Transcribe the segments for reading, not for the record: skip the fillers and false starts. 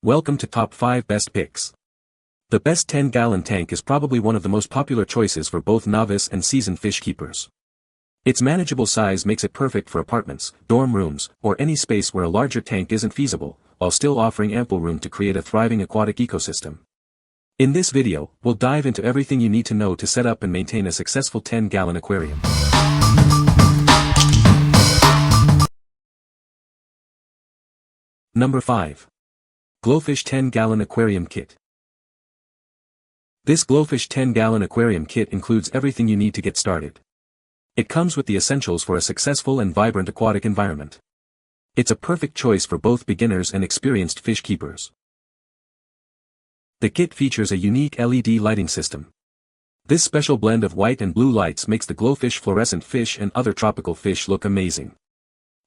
Welcome to Top 5 Best Picks. The best 10-gallon tank is probably one of the most popular choices for both novice and seasoned fish keepers. Its manageable size makes it perfect for apartments, dorm rooms, or any space where a larger tank isn't feasible, while still offering ample room to create a thriving aquatic ecosystem. In this video, we'll dive into everything you need to know to set up and maintain a successful 10-gallon aquarium. Number 5. Glofish 10-gallon aquarium kit. This Glofish 10-gallon aquarium kit includes everything you need to get started. It comes with the essentials for a successful and vibrant aquatic environment. It's a perfect choice for both beginners and experienced fish keepers. The kit features a unique LED lighting system. This special blend of white and blue lights makes the Glofish fluorescent fish and other tropical fish look amazing.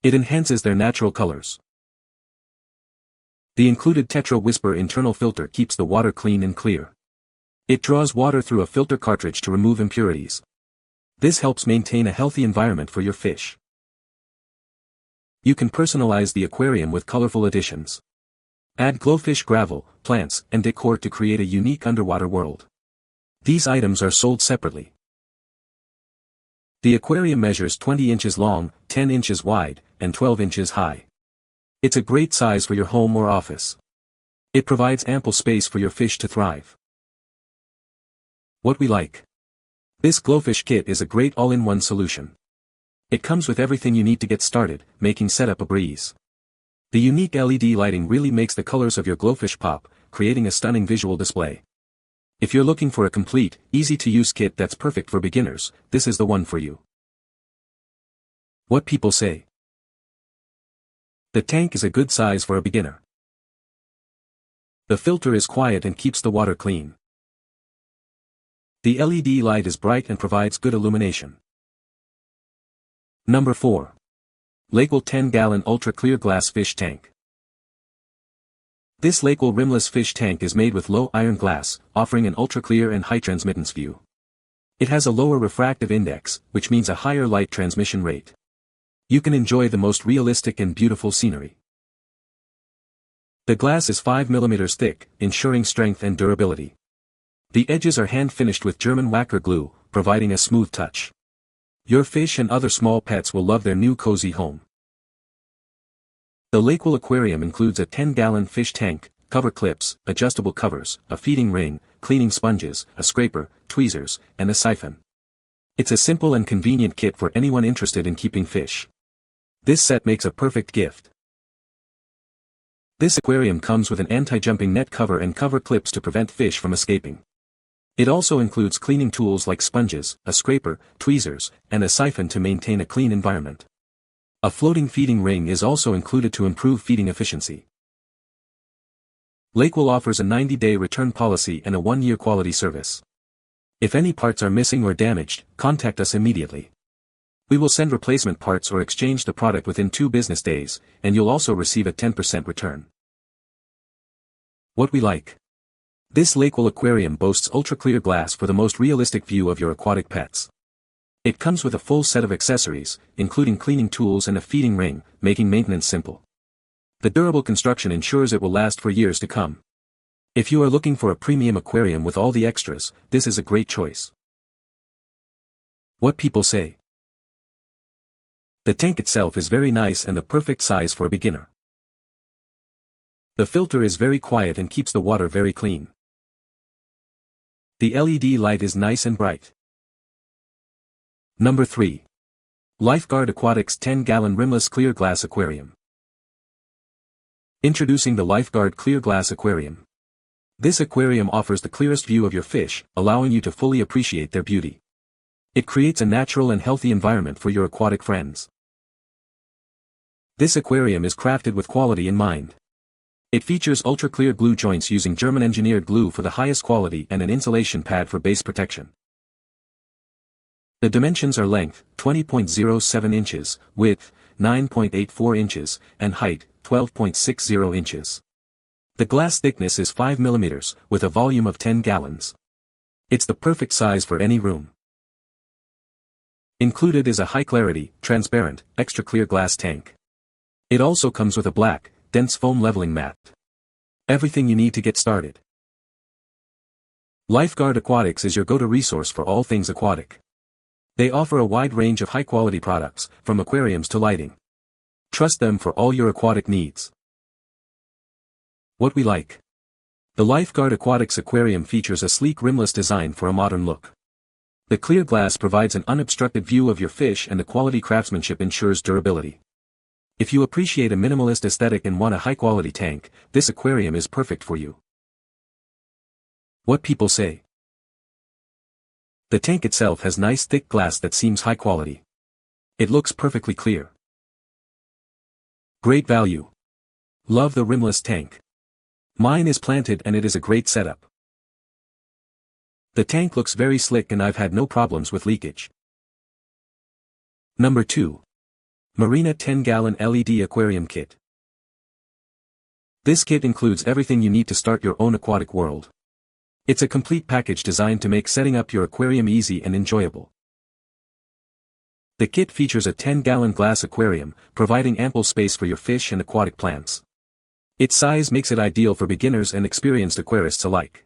It enhances their natural colors. The included Tetra Whisper internal filter keeps the water clean and clear. It draws water through a filter cartridge to remove impurities. This helps maintain a healthy environment for your fish. You can personalize the aquarium with colorful additions. Add Glofish gravel, plants, and decor to create a unique underwater world. These items are sold separately. The aquarium measures 20 inches long, 10 inches wide, and 12 inches high. It's a great size for your home or office. It provides ample space for your fish to thrive. What we like. This Glofish kit is a great all-in-one solution. It comes with everything you need to get started, making setup a breeze. The unique LED lighting really makes the colors of your Glofish pop, creating a stunning visual display. If you're looking for a complete, easy-to-use kit that's perfect for beginners, this is the one for you. What people say. The tank is a good size for a beginner. The filter is quiet and keeps the water clean. The LED light is bright and provides good illumination. Number 4. LAQUAL 10-gallon ultra clear glass fish tank. This LAQUAL rimless fish tank is made with low iron glass, offering an ultra clear and high transmittance view. It has a lower refractive index, which means a higher light transmission rate. You can enjoy the most realistic and beautiful scenery. The glass is 5 mm thick, ensuring strength and durability. The edges are hand-finished with German lacquer glue, providing a smooth touch. Your fish and other small pets will love their new cozy home. The LAQUAL aquarium includes a 10-gallon fish tank, cover clips, adjustable covers, a feeding ring, cleaning sponges, a scraper, tweezers, and a siphon. It's a simple and convenient kit for anyone interested in keeping fish. This set makes a perfect gift. This aquarium comes with an anti-jumping net cover and cover clips to prevent fish from escaping. It also includes cleaning tools like sponges, a scraper, tweezers, and a siphon to maintain a clean environment. A floating feeding ring is also included to improve feeding efficiency. LAQUAL offers a 90-day return policy and a 1-year quality service. If any parts are missing or damaged, contact us immediately. We will send replacement parts or exchange the product within 2 business days, and you'll also receive a 10% return. What we like. This LAQUAL aquarium boasts ultra-clear glass for the most realistic view of your aquatic pets. It comes with a full set of accessories, including cleaning tools and a feeding ring, making maintenance simple. The durable construction ensures it will last for years to come. If you are looking for a premium aquarium with all the extras, this is a great choice. What people say. The tank itself is very nice and the perfect size for a beginner. The filter is very quiet and keeps the water very clean. The LED light is nice and bright. Number 3. Lifegard Aquatics 10-gallon rimless clear glass aquarium. Introducing the Lifegard clear glass aquarium. This aquarium offers the clearest view of your fish, allowing you to fully appreciate their beauty. It creates a natural and healthy environment for your aquatic friends. This aquarium is crafted with quality in mind. It features ultra-clear glue joints using German-engineered glue for the highest quality and an insulation pad for base protection. The dimensions are length, 20.07 inches, width, 9.84 inches, and height, 12.60 inches. The glass thickness is 5 mm, with a volume of 10 gallons. It's the perfect size for any room. Included is a high-clarity, transparent, extra-clear glass tank. It also comes with a black, dense foam leveling mat. Everything you need to get started. Lifegard Aquatics is your go-to resource for all things aquatic. They offer a wide range of high-quality products, from aquariums to lighting. Trust them for all your aquatic needs. What we like. The Lifegard Aquatics aquarium features a sleek rimless design for a modern look. The clear glass provides an unobstructed view of your fish, and the quality craftsmanship ensures durability. If you appreciate a minimalist aesthetic and want a high-quality tank, this aquarium is perfect for you. What people say. The tank itself has nice thick glass that seems high quality. It looks perfectly clear. Great value. Love the rimless tank. Mine is planted and it is a great setup. The tank looks very slick and I've had no problems with leakage. Number 2. Marina 10-gallon LED Aquarium Kit. This kit includes everything you need to start your own aquatic world. It's a complete package designed to make setting up your aquarium easy and enjoyable. The kit features a 10-gallon glass aquarium, providing ample space for your fish and aquatic plants. Its size makes it ideal for beginners and experienced aquarists alike.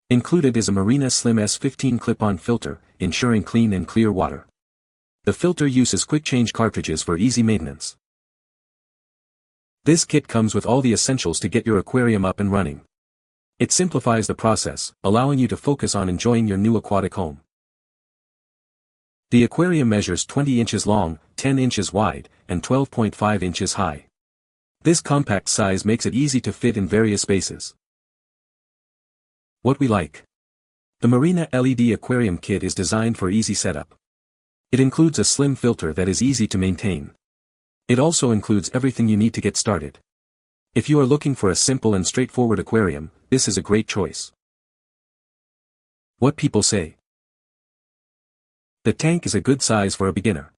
Included is a Marina Slim S15 clip-on filter, ensuring clean and clear water. The filter uses quick-change cartridges for easy maintenance. This kit comes with all the essentials to get your aquarium up and running. It simplifies the process, allowing you to focus on enjoying your new aquatic home. The aquarium measures 20 inches long, 10 inches wide, and 12.5 inches high. This compact size makes it easy to fit in various spaces. What we like. The Marina LED Aquarium Kit is designed for easy setup. It includes a slim filter that is easy to maintain. It also includes everything you need to get started. If you are looking for a simple and straightforward aquarium, this is a great choice. What people say. The tank is a good size for a beginner.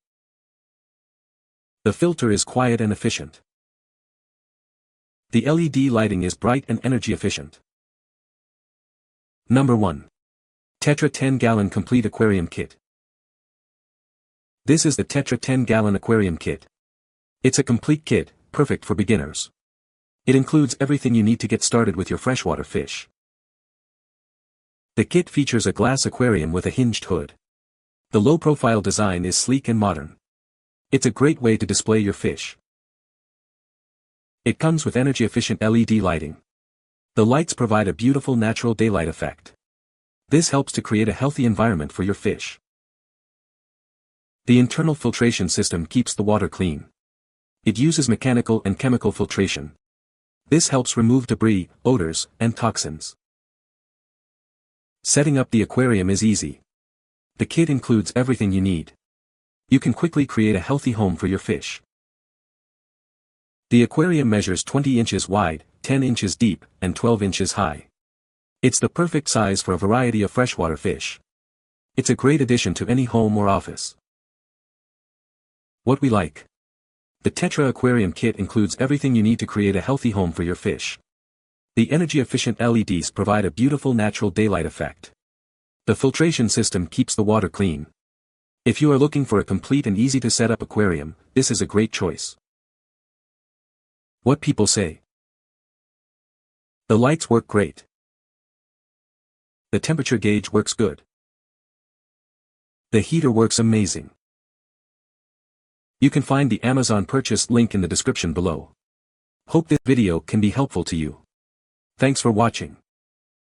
The filter is quiet and efficient. The LED lighting is bright and energy efficient. Number 1. Tetra 10-gallon Complete Aquarium Kit. This is the Tetra 10-gallon Aquarium Kit. It's a complete kit, perfect for beginners. It includes everything you need to get started with your freshwater fish. The kit features a glass aquarium with a hinged hood. The low-profile design is sleek and modern. It's a great way to display your fish. It comes with energy-efficient LED lighting. The lights provide a beautiful natural daylight effect. This helps to create a healthy environment for your fish. The internal filtration system keeps the water clean. It uses mechanical and chemical filtration. This helps remove debris, odors, and toxins. Setting up the aquarium is easy. The kit includes everything you need. You can quickly create a healthy home for your fish. The aquarium measures 20 inches wide, 10 inches deep, and 12 inches high. It's the perfect size for a variety of freshwater fish. It's a great addition to any home or office. What we like. The Tetra Aquarium Kit includes everything you need to create a healthy home for your fish. The energy-efficient LEDs provide a beautiful natural daylight effect. The filtration system keeps the water clean. If you are looking for a complete and easy-to-set-up aquarium, this is a great choice. What people say. The lights work great. The temperature gauge works good. The heater works amazing. You can find the Amazon purchase link in the description below. Hope this video can be helpful to you. Thanks for watching.